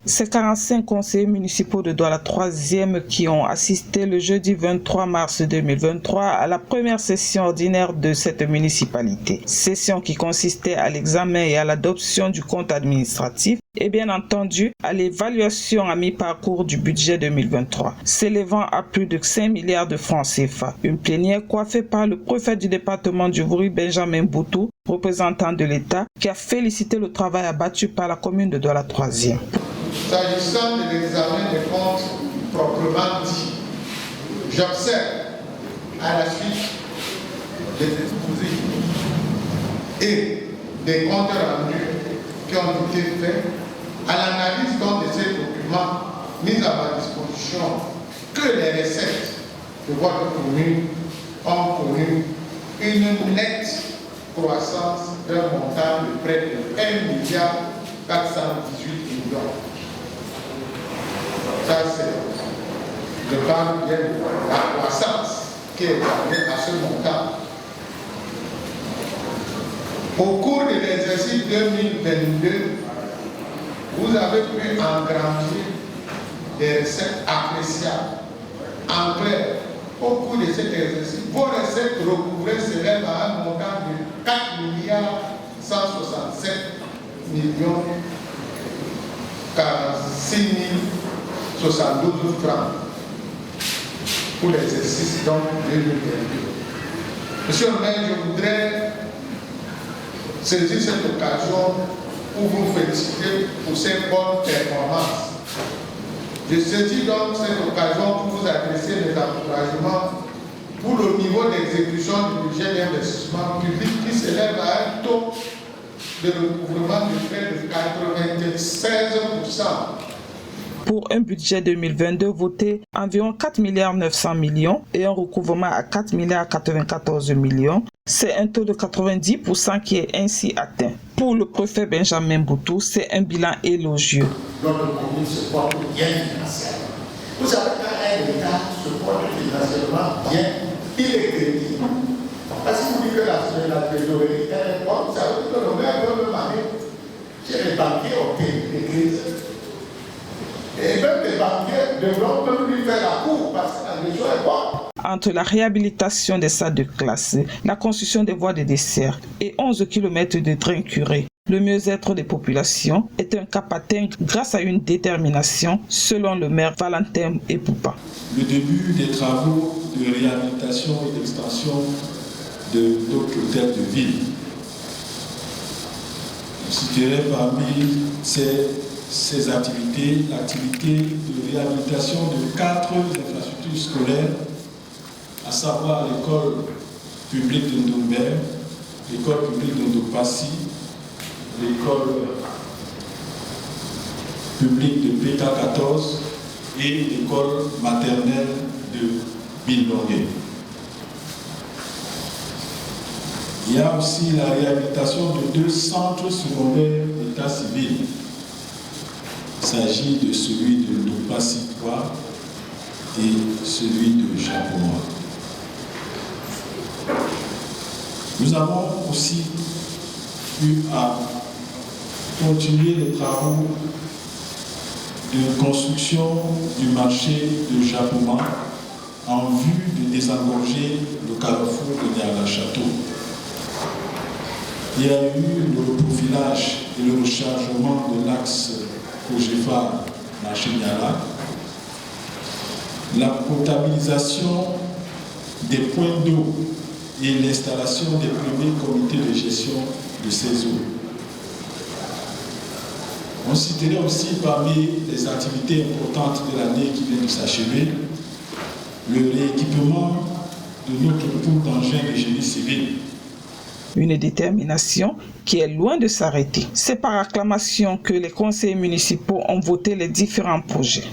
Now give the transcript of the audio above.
Ces 45 conseillers municipaux de Douala 3e qui ont assisté le jeudi 23 mars 2023 à la première session ordinaire de cette municipalité. Session qui consistait à l'examen et à l'adoption du compte administratif et bien entendu à l'évaluation à mi-parcours du budget 2023, s'élevant à plus de 5 milliards de francs CFA. Une plénière coiffée par le préfet du département du Vouri, Benjamin Boutou, représentant de l'État, qui a félicité le travail abattu par la commune de Douala 3e. S'agissant de l'examen des comptes proprement dit, j'observe à la suite des exposés et des comptes rendus qui ont été faits, à l'analyse de ces documents mis à ma disposition, que les recettes de votre commune ont connu une nette croissance d'un montant de près de 1,418 milliard. Ça, c'est, je parle bien de la croissance qui est arrivée à ce montant. Au cours de l'exercice 2022, vous avez pu engranger des recettes appréciables. En clair, au cours de cet exercice, vos recettes recouvrées s'élèvent à un montant de 4 milliards 167 millions 46 072 francs pour l'exercice donc 2022. Monsieur le maire, je voudrais saisir cette occasion pour vous féliciter pour ces bonnes performances. Je saisis donc cette occasion pour vous adresser mes encouragements pour le niveau d'exécution du budget d'investissement public qui s'élève à un taux de recouvrement de près de 96%. Pour un budget 2022 voté environ 4 milliards 900 millions et un recouvrement à 4 milliards 94 millions, c'est un taux de 90% qui est ainsi atteint. Pour le préfet Benjamin Boutou, c'est un bilan élogieux. Notre commune se porte bien financièrement. Vous savez, quand un État se porte financièrement bien, il est crédible. Parce que vous dites que la trésorerie est bonne, ça veut dire que le maire veut me aller chez les banquiers au pays de crise. Et même les banquiers devront même lui faire la cour parce que la région est bonne. Entre la réhabilitation des salles de classe, la construction des voies de dessert et 11 km de drains curés, le mieux-être des populations est un cap atteint grâce à une détermination, selon le maire Valentin Epoupa. Le début des travaux de réhabilitation et d'extension de notre hôtel de ville. Je citerai parmi ces activités, l'activité de réhabilitation de 4 infrastructures scolaires, à savoir l'école publique de Ndombert, l'école publique de Ndopassi, l'école publique de PK14 et l'école maternelle de Bilbongué. Il y a aussi la réhabilitation de 2 centres secondaires d'état civil. Il s'agit de celui de Ndopassi 3 et celui de Japon. Nous avons aussi eu à continuer les travaux de construction du marché de Japon en vue de désengorger le carrefour de Niala-Château. Il y a eu le profilage et le rechargement de l'axe Cogefa-Marché-Niala, la potabilisation des points d'eau et l'installation des premiers comités de gestion de ces eaux. On citerait aussi parmi les activités importantes de l'année qui vient de s'achever, le rééquipement de notre pool d'engins de génie civil. Une détermination qui est loin de s'arrêter. C'est par acclamation que les conseillers municipaux ont voté les différents projets.